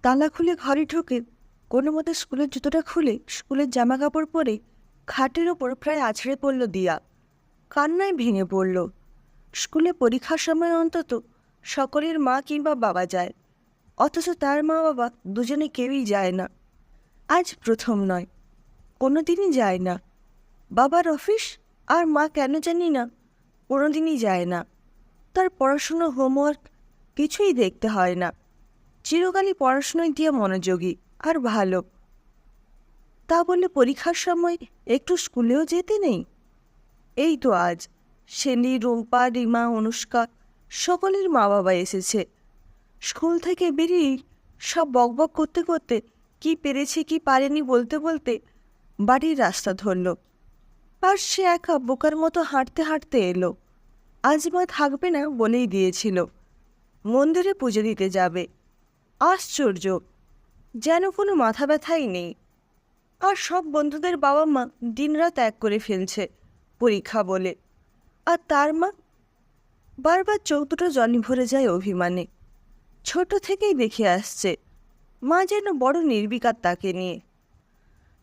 তালা খুলে ঘরে ঢুকে কোনো মতে স্কুলের জুতোটা খুলে স্কুলের জামা কাপড় পরে খাটের ওপর প্রায় আছড়ে পড়ল দিয়া। কান্নায় ভেঙে পড়ল। স্কুলে পরীক্ষার সময় অন্তত সকলের মা কিংবা বাবা যায়, অথচ তার মা বাবা দুজনে কেউই যায় না। আজ প্রথম নয়, কোনো দিনই যায় না। বাবার অফিস আর মা কেন জানি না কোনো দিনই যায় না। তার পড়াশুনো, হোমওয়ার্ক কিছুই দেখতে হয় না। চিরকালই পড়াশুনোয় দিয়ে মনোযোগী আর ভালো। তা বলে পরীক্ষার সময় একটু স্কুলেও যেতে নেই? এই তো আজ সেনি, রুম্পা, রিমা, অনুষ্কা সকলের মা বাবা এসেছে। স্কুল থেকে বেরিয়েই সব বকবক করতে করতে কি পেরেছে কি পারেনি বলতে বলতে বাড়ির রাস্তা ধরল। আর সে একা বোকার মতো হাঁটতে হাঁটতে এলো। আজ মা থাকবে না বলেই দিয়েছিল, মন্দিরে পুজো দিতে যাবে। আশ্চর্য, যেন কোনো মাথা ব্যথাই নেই। আর সব বন্ধুদের বাবা মা দিনরাত এক করে ফেলছে পরীক্ষা বলে, আর তার মা বারবার চোখ দুটো জলে ভরে যায় অভিমানে। ছোট থেকেই দেখে আসছে মা যেন বড় নির্বিকার তাকে নিয়ে।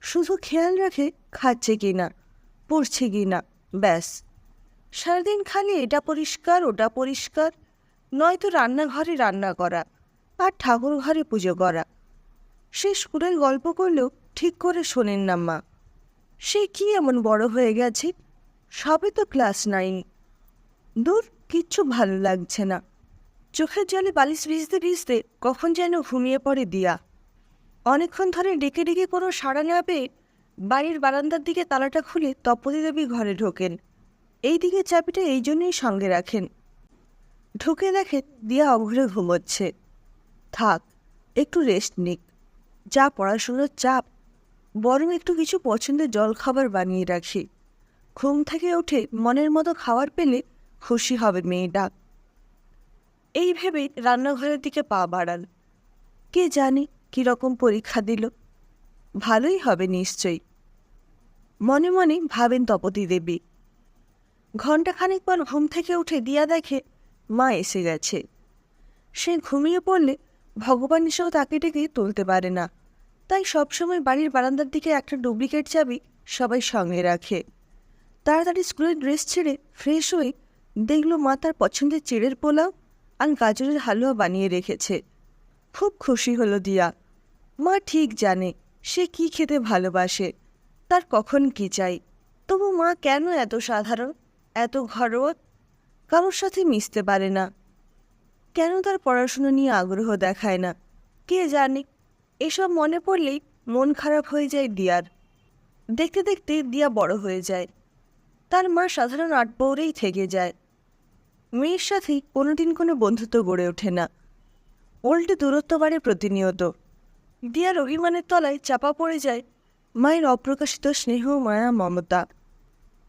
শুধু খেয়াল রাখে খাচ্ছে কিনা, পড়ছে কিনা, ব্যাস। সারাদিন খালি এটা পরিষ্কার ওটা পরিষ্কার, নয়তো রান্নাঘরে রান্না করা আর ঠাকুর ঘরে পুজো করা। সে স্কুলের গল্প করলেও ঠিক করে শোনেন না মা। সে কি এমন বড় হয়ে গেছে, সবে তো ক্লাস 9। দূর, কিচ্ছু ভালো লাগছে না। চোখের জলে বালিশ ভিজতে ভিজতে কখন যেন ঘুমিয়ে পড়ে দিয়া। অনেকক্ষণ ধরে ডেকে ডেকে কোনো সাড়া না পেয়ে বাড়ির বারান্দার দিকে তালাটা খুলে তপতী দেবী ঘরে ঢোকেন। এই দিকে চাবিটা এই জন্যই সঙ্গে রাখেন। ঢুকে দেখেন দিয়া অঘুরে ঘুমোচ্ছে। থাক, একটু রেস্ট নিক। যা পড়াশুনোর চাপ, বরং একটু কিছু পছন্দের জলখাবার বানিয়ে রাখি। ঘুম থেকে উঠে মনের মতো খাবার পেলে খুশি হবে মেয়েটা। এই ভেবে রান্নাঘরের দিকে পা বাড়ান। কে জানে কীরকম পরীক্ষা দিল, ভালোই হবে নিশ্চয়ই, মনে মনে ভাবেন তপতী দেবী। ঘণ্টাখানেক পর ঘুম থেকে উঠে দিয়া দেখে মা এসে গেছে। সে ঘুমিয়ে পড়লে ভগবান এসেও তাকে ডেকে তুলতে পারে না, তাই সবসময় বাড়ির বারান্দার দিকে একটা ডুপ্লিকেট চাবি সবাই সঙ্গে রাখে। তাড়াতাড়ি স্কুলের ড্রেস ছেড়ে ফ্রেশ হয়ে দেখল মা তার পছন্দের চিড়ের পোলাও আর গাজরের হালুয়া বানিয়ে রেখেছে। খুব খুশি হলো দিয়া। মা ঠিক জানে সে কি খেতে ভালোবাসে, তার কখন কি চাই। তবু মা কেন এত সাধারণ, এত ঘরোয়া, কারোর সাথে মিশতে পারে না? কেন তার পড়াশুনো নিয়ে আগ্রহ দেখায় না? কে জানে। এসব মনে পড়লেই মন খারাপ হয়ে যায় দিয়ার। দেখতে দেখতে দিয়া বড় হয়ে যায়। তার মা সাধারণ আটপৌরেই থেকে যায়। মেয়ের সাথে কোনোদিন কোনো বন্ধুত্ব গড়ে ওঠে না, উল্টে দূরত্ব বাড়ে প্রতিনিয়ত। দিয়ার অভিমানের তলায় চাপা পড়ে যায় মায়ের অপ্রকাশিত স্নেহ, মায়া, মমতা।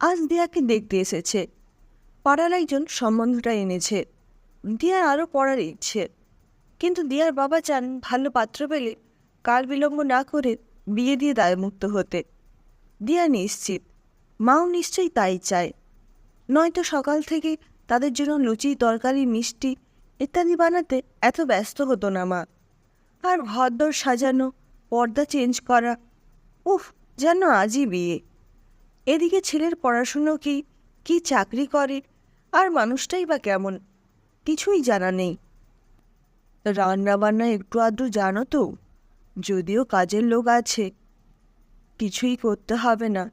আজ দিয়াকে দেখতে এসেছে, পাড়ার একজন সম্বন্ধটা এনেছে। দিয়ার আরও পড়ার ইচ্ছে, কিন্তু দিয়ার বাবা চান ভালো পাত্র পেলে কাল বিলম্ব না করে বিয়ে দিয়ে দায়মুক্ত হতে। দিয়া নিশ্চিত মাও নিশ্চয়ই তাই চায়, নয়তো সকাল থেকে তাদের জন্য লুচি, তরকারি, মিষ্টি ইত্যাদি বানাতে এত ব্যস্ত হতো না মা। আর ঘরদোর সাজানো, পর্দা চেঞ্জ করা, উফ, যেন আজই বিয়ে। এদিকে ছেলের পড়াশুনো কি, কি চাকরি করে, আর মানুষটাই বা কেমন, কিছুই জানা নেই। রান্না বান্না একটু আধটু জানো তো, যদিও কাজের লোক আছে, কিছুই করতে হবে না,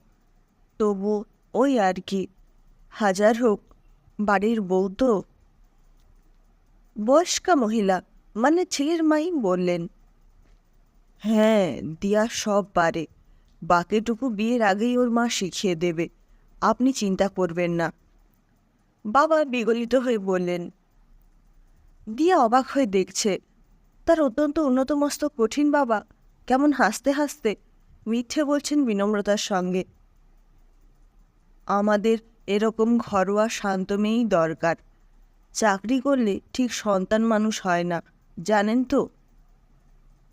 তবু ওই আর কি, হাজার হোক বাড়ির বউ তো। বয়স্কা মহিলা মানে ছেলের মাই বললেন, হ্যাঁ, দিয়া সব পারে, বাকিটুকু বিয়ের আগেই ওর মা শিখিয়ে দেবে, আপনি চিন্তা করবেন না। বাবা বিগলিত হয়ে বললেন। দিয়া অবাক হয়ে দেখছে তার অত্যন্ত উন্নতমস্ত কঠিন বাবা কেমন হাসতে হাসতে মিথ্যে বলছেন বিনম্রতার সঙ্গে। আমাদের এরকম ঘরোয়া শান্ত মেয়েই দরকার। চাকরি করলে ঠিক সন্তান মানুষ হয় না, জানেন তো।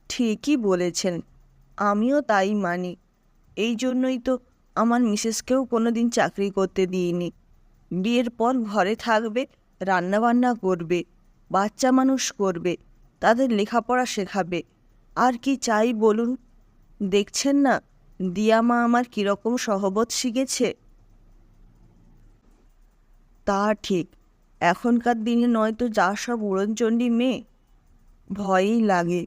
ঠিকই বলেছেন, আমিও তাই মানি। এই জন্যই তো আমার মিসেসকেও কোনো দিন চাকরি করতে দিইনি। বিয়ের পর ঘরে থাকবে, রান্নাবান্না করবে, বাচ্চা মানুষ করবে, তাদের লেখাপড়া শেখাবে, আর কি চাই বলুন? দেখছেন না দিয়া মা আমার কীরকম সহবত শিখেছে। তা ঠিক, এখনকার দিনে নয়তো যা সব উড়নচণ্ডী মেয়ে, ভয়ই লাগে।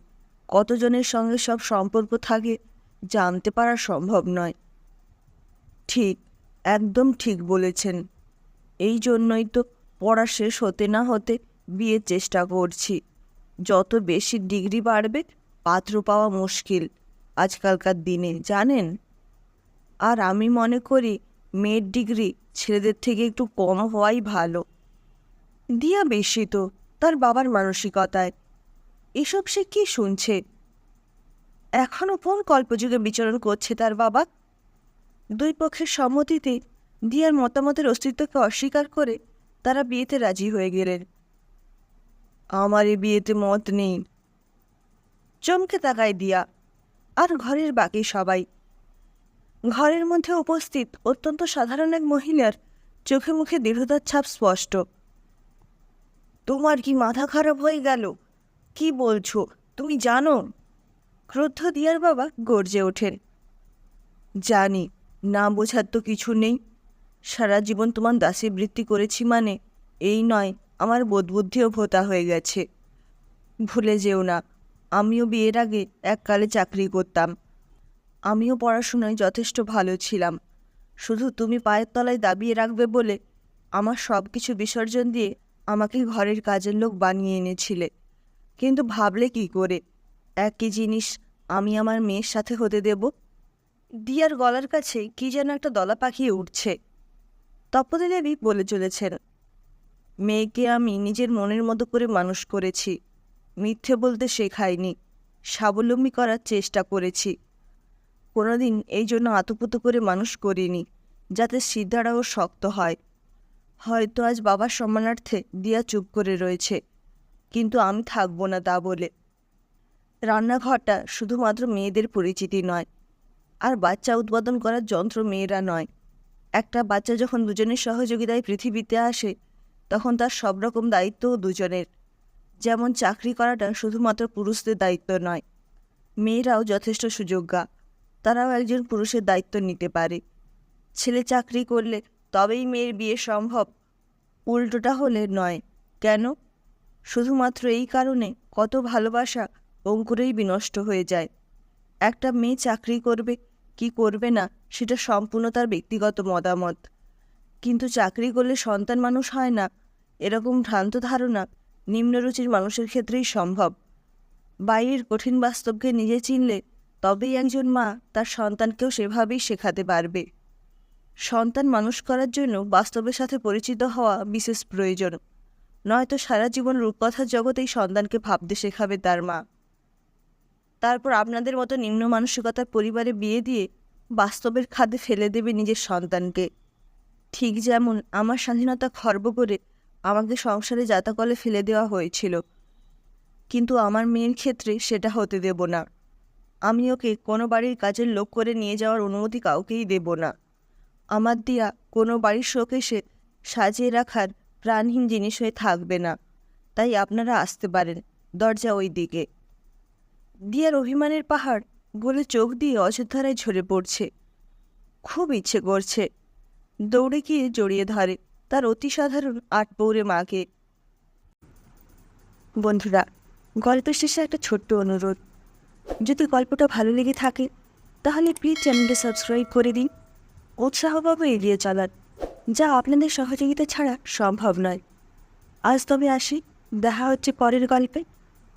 কতজনের সঙ্গে সব সম্পর্ক থাকে জানতে পারা সম্ভব নয়। ঠিক, একদম ঠিক বলেছেন। এই জন্যই তো পড়া শেষ হতে না হতে বিয়ের চেষ্টা করছি। যত বেশি ডিগ্রি বাড়বে পাত্র পাওয়া মুশকিল আজকালকার দিনে, জানেন। আর আমি মনে করি মেয়ের ডিগ্রি ছেলেদের থেকে একটু কম হওয়াই ভালো। দিয়া বেশি তো তার বাবার মানসিকতায়। এসব সে কি শুনছে? এখনও কোন কল্পযুগে বিচরণ করছে তার বাবা? দুই পক্ষের সম্মতিতে দিয়ার মতামতের অস্তিত্বকে অস্বীকার করে তারা বিয়েতে রাজি হয়ে গেলেন। আমার এ বিয়েতে মত নেই, চমকে তাকায় দিয়া আর ঘরের বাকি সবাই। ঘরের মধ্যে উপস্থিত অত্যন্ত সাধারণ এক মহিলার চোখে মুখে দৃঢ়তার ছাপ স্পষ্ট। তোমার কি মাথা খারাপ হয়ে গেল? কি বলছো তুমি জানো? ক্রুদ্ধ দিয়ার বাবা গর্জে ওঠেন। জানি, না বোঝার তো কিছু নেই। সারা জীবন তোমার দাসী বৃত্তি করেছি মানে এই নয় আমার বোধবুদ্ধিও ভোতা হয়ে গেছে। ভুলে যেও না, আমিও বিয়ের আগে এককালে চাকরি করতাম। আমিও পড়াশোনায় যথেষ্ট ভালো ছিলাম। শুধু তুমি পায়ের তলায় দাবিয়ে রাখবে বলে আমার সব কিছু বিসর্জন দিয়ে আমাকে ঘরের কাজের লোক বানিয়ে এনেছিলে। কিন্তু ভাবলে কি করে একই জিনিস আমি আমার মেয়ের সাথে হতে দেব? দিয়ার গলার কাছে কি যেন একটা দলা পাকিয়ে উঠছে। তপতী দেবী বলে চলেছেন, মেয়েকে আমি নিজের মনের মতো করে মানুষ করেছি। মিথ্যে বলতে শেখাইনি, স্বাবলম্বী করার চেষ্টা করেছি। কোনোদিন এই জন্য আতুপুতু করে মানুষ করিনি যাতে সিদ্ধারাও শক্ত হয়। হয়তো আজ বাবার সম্মানার্থে দিয়া চুপ করে রয়েছে, কিন্তু আমি থাকবো না তা বলে। রান্নাঘরটা শুধুমাত্র মেয়েদের পরিচিতি নয়, আর বাচ্চা উৎপাদন করার যন্ত্র মেয়েরা নয়। একটা বাচ্চা যখন দুজনের সহযোগিতায় পৃথিবীতে আসে তখন তার সব রকম দায়িত্বও দুজনের। যেমন চাকরি করাটা শুধুমাত্র পুরুষদের দায়িত্ব নয়, মেয়েরাও যথেষ্ট সুযোগ্যা, তারাও একজন পুরুষের দায়িত্ব নিতে পারে। ছেলে চাকরি করলে তবেই মেয়ের বিয়ে সম্ভব, উল্টোটা হলে নয়। কেন? শুধুমাত্র এই কারণে কত ভালোবাসা অঙ্কুরেই বিনষ্ট হয়ে যায়। একটা মেয়ে চাকরি করবে কি করবে না সেটা সম্পূর্ণ তার ব্যক্তিগত মতামত, কিন্তু চাকরি করলে সন্তান মানুষ হয় না এরকম ভ্রান্ত ধারণা নিম্নরুচির মানুষের ক্ষেত্রেই সম্ভব। বাইরের কঠিন বাস্তবকে নিজে চিনলে তবেই একজন মা তার সন্তানকেও সেভাবেই শেখাতে পারবে। সন্তান মানুষ করার জন্য বাস্তবের সাথে পরিচিত হওয়া বিশেষ প্রয়োজন, নয়তো সারা জীবন রূপকথার জগতেই সন্তানকে ভাবতে শেখাবে তার মা। তারপর আপনাদের মতো নিম্ন মানসিকতার পরিবারে বিয়ে দিয়ে বাস্তবের খাদে ফেলে দেবে নিজের সন্তানকে। ঠিক যেমন আমার স্বাধীনতা খর্ব করে আমাকে সংসারে জাতাকলে ফেলে দেওয়া হয়েছিল, কিন্তু আমার মেয়ের ক্ষেত্রে সেটা হতে দেব না। আমি ওকে কোনো বাড়ির কাজের লোক করে নিয়ে যাওয়ার অনুমতি কাউকেই দেব না। আমার দিয়া কোনো বাড়ির শোকেশে সাজিয়ে রাখার প্রাণহীন জিনিস হয়ে থাকবে না। তাই আপনারা আসতে পারেন, দরজা ওই দিকে। দিয়ার অভিমানের পাহাড় গলে চোখ দিয়ে অযোধ্যারায় ঝরে পড়ছে। খুব ইচ্ছে করছে দৌড়ে গিয়ে জড়িয়ে ধরে তার অতি সাধারণ আটপৌরে মাকে। বন্ধুরা, গল্প শেষে একটা ছোট্ট অনুরোধ, যদি গল্পটা ভালো লেগে থাকে তাহলে প্লিজ চ্যানেলটা সাবস্ক্রাইব করে দিন। উৎসাহ পাবে এড়িয়ে চলার, যা আপনাদের সহযোগিতা ছাড়া সম্ভব নয়। আজ তবে আসি, দেখা হচ্ছে পরের গল্পে।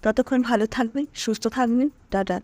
ততক্ষণ ভালো থাকবেন, সুস্থ থাকবেন, টাটা।